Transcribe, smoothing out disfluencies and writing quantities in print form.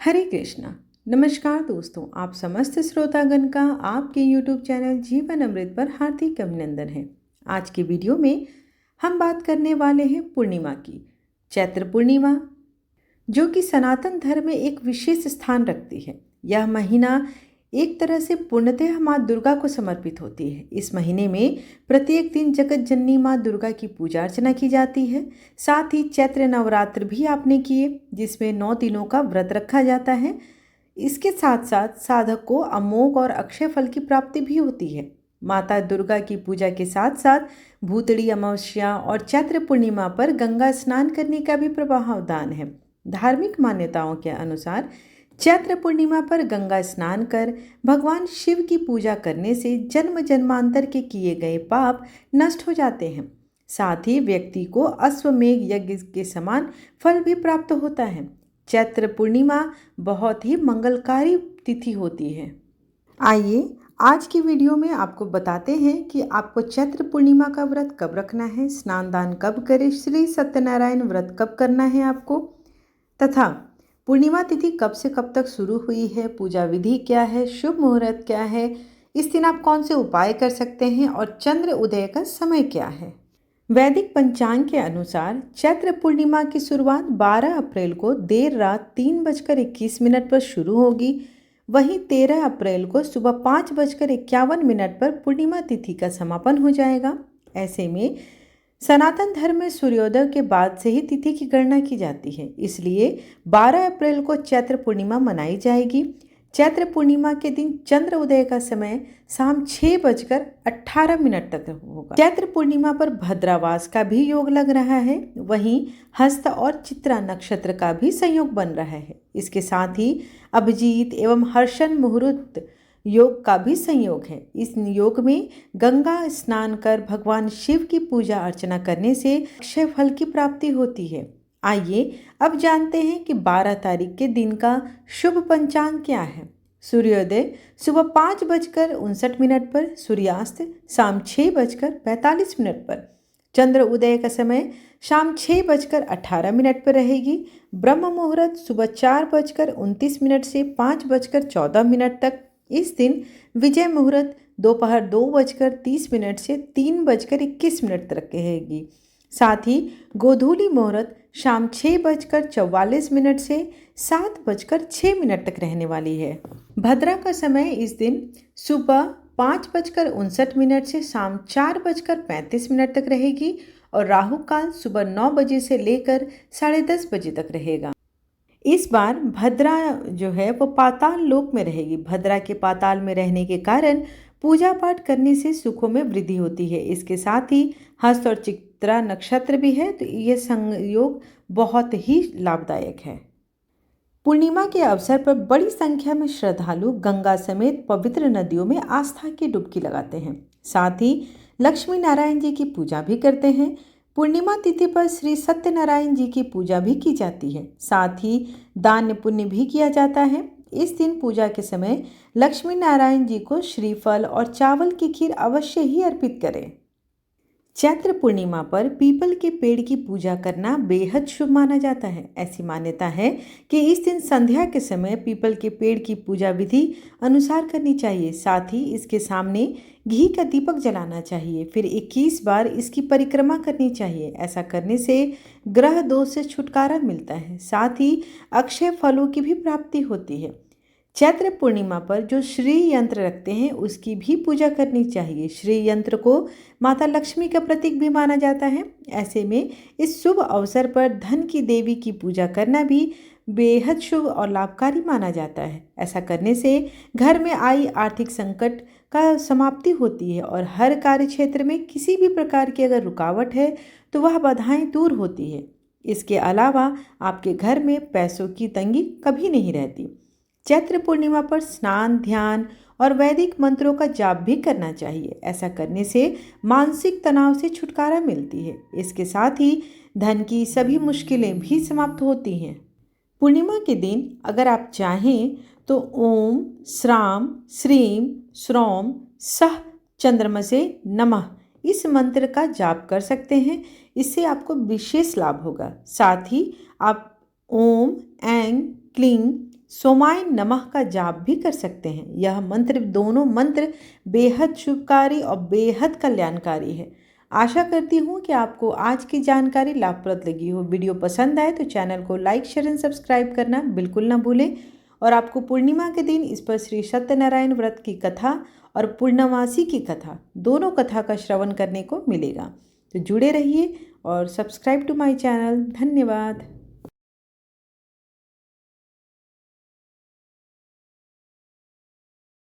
हरे कृष्णा। नमस्कार दोस्तों, आप समस्त श्रोतागण का आपके YouTube चैनल जीवन अमृत पर हार्दिक अभिनंदन है। आज की वीडियो में हम बात करने वाले हैं पूर्णिमा की। चैत्र पूर्णिमा जो कि सनातन धर्म में एक विशेष स्थान रखती है। यह महीना एक तरह से पूर्णतः माँ दुर्गा को समर्पित होती है। इस महीने में प्रत्येक दिन जगत जननी माँ दुर्गा की पूजा अर्चना की जाती है। साथ ही चैत्र नवरात्र भी आपने किए, जिसमें 9 दिनों का व्रत रखा जाता है। इसके साथ साथ साधक को अमोघ और अक्षय फल की प्राप्ति भी होती है। माता दुर्गा की पूजा के साथ साथ भूतड़ी अमावस्या और चैत्र पूर्णिमा पर गंगा स्नान करने का भी प्रावधान है। धार्मिक मान्यताओं के अनुसार चैत्र पूर्णिमा पर गंगा स्नान कर भगवान शिव की पूजा करने से जन्म जन्मांतर के किए गए पाप नष्ट हो जाते हैं। साथ ही व्यक्ति को अश्वमेघ यज्ञ के समान फल भी प्राप्त होता है। चैत्र पूर्णिमा बहुत ही मंगलकारी तिथि होती है। आइए आज की वीडियो में आपको बताते हैं कि आपको चैत्र पूर्णिमा का व्रत कब रखना है, स्नान दान कब करें, श्री सत्यनारायण व्रत कब करना है आपको, तथा पूर्णिमा तिथि कब से कब तक शुरू हुई है, पूजा विधि क्या है, शुभ मुहूर्त क्या है, इस दिन आप कौन से उपाय कर सकते हैं और चंद्र उदय का समय क्या है। वैदिक पंचांग के अनुसार चैत्र पूर्णिमा की शुरुआत 12 अप्रैल को देर रात 3:21 पर शुरू होगी। वहीं 13 अप्रैल को सुबह 5:51 पर पूर्णिमा तिथि का समापन हो जाएगा। ऐसे में सनातन धर्म में सूर्योदय के बाद से ही तिथि की गणना की जाती है, इसलिए 12 अप्रैल को चैत्र पूर्णिमा मनाई जाएगी। चैत्र पूर्णिमा के दिन चंद्र उदय का समय शाम 6:18 तक होगा। चैत्र पूर्णिमा पर भद्रावास का भी योग लग रहा है, वहीं हस्त और चित्रा नक्षत्र का भी संयोग बन रहा है। इसके साथ ही अभिजीत एवं हर्षण मुहूर्त योग का भी संयोग है। इस योग में गंगा स्नान कर भगवान शिव की पूजा अर्चना करने से अक्षय फल की प्राप्ति होती है। आइए अब जानते हैं कि 12 तारीख के दिन का शुभ पंचांग क्या है। सूर्योदय सुबह 5:59 पर, सूर्यास्त शाम 6:45 पर, चंद्र उदय का समय शाम 6:18 पर रहेगी। ब्रह्म मुहूर्त सुबह 4:29 से 5:14 तक। इस दिन विजय मुहूर्त दोपहर 2:30 से 3:21 तक रहेगी। साथ ही गोधूली मुहूर्त शाम 6:44 से 7:06 तक रहने वाली है। भद्रा का समय इस दिन सुबह 5:59 से शाम 4:35 तक रहेगी और राहु काल सुबह 9 बजे से लेकर 10:30 बजे तक रहेगा। इस बार भद्रा जो है वो पाताल लोक में रहेगी। भद्रा के पाताल में रहने के कारण पूजा पाठ करने से सुखों में वृद्धि होती है। इसके साथ ही हस्त और चित्रा नक्षत्र भी है, तो ये संयोग बहुत ही लाभदायक है। पूर्णिमा के अवसर पर बड़ी संख्या में श्रद्धालु गंगा समेत पवित्र नदियों में आस्था की डुबकी लगाते हैं। साथ ही लक्ष्मी नारायण जी की पूजा भी करते हैं। पूर्णिमा तिथि पर श्री सत्यनारायण जी की पूजा भी की जाती है। साथ ही दान पुण्य भी किया जाता है। इस दिन पूजा के समय लक्ष्मी नारायण जी को श्रीफल और चावल की खीर अवश्य ही अर्पित करें। चैत्र पूर्णिमा पर पीपल के पेड़ की पूजा करना बेहद शुभ माना जाता है। ऐसी मान्यता है कि इस दिन संध्या के समय पीपल के पेड़ की पूजा विधि अनुसार करनी चाहिए। साथ ही इसके सामने घी का दीपक जलाना चाहिए, फिर 21 बार इसकी परिक्रमा करनी चाहिए। ऐसा करने से ग्रह दोष से छुटकारा मिलता है। साथ ही अक्षय फलों की भी प्राप्ति होती है। चैत्र पूर्णिमा पर जो श्री यंत्र रखते हैं उसकी भी पूजा करनी चाहिए। श्री यंत्र को माता लक्ष्मी का प्रतीक भी माना जाता है। ऐसे में इस शुभ अवसर पर धन की देवी की पूजा करना भी बेहद शुभ और लाभकारी माना जाता है। ऐसा करने से घर में आई आर्थिक संकट का समाप्ति होती है और हर कार्य क्षेत्र में किसी भी प्रकार की अगर रुकावट है तो वह बाधाएं दूर होती है। इसके अलावा आपके घर में पैसों की तंगी कभी नहीं रहती। चैत्र पूर्णिमा पर स्नान, ध्यान और वैदिक मंत्रों का जाप भी करना चाहिए। ऐसा करने से मानसिक तनाव से छुटकारा मिलती है। इसके साथ ही धन की सभी मुश्किलें भी समाप्त होती हैं। पूर्णिमा के दिन अगर आप चाहें तो ओम श्राम श्रीम श्रौम सह चंद्रमसे नमः इस मंत्र का जाप कर सकते हैं। इससे आपको विशेष लाभ होगा। साथ ही आप ओम ऐं क्लीं सोमाय नमः का जाप भी कर सकते हैं। यह मंत्र, दोनों मंत्र बेहद शुभकारी और बेहद कल्याणकारी है। आशा करती हूँ कि आपको आज की जानकारी लाभप्रद लगी हो। वीडियो पसंद आए तो चैनल को लाइक, शेयर एंड सब्सक्राइब करना बिल्कुल ना भूलें। और आपको पूर्णिमा के दिन इस पर श्री सत्यनारायण व्रत की कथा और पूर्णमासी की कथा, दोनों कथा का श्रवण करने को मिलेगा। तो जुड़े रहिए और सब्सक्राइब टू माय चैनल। धन्यवाद।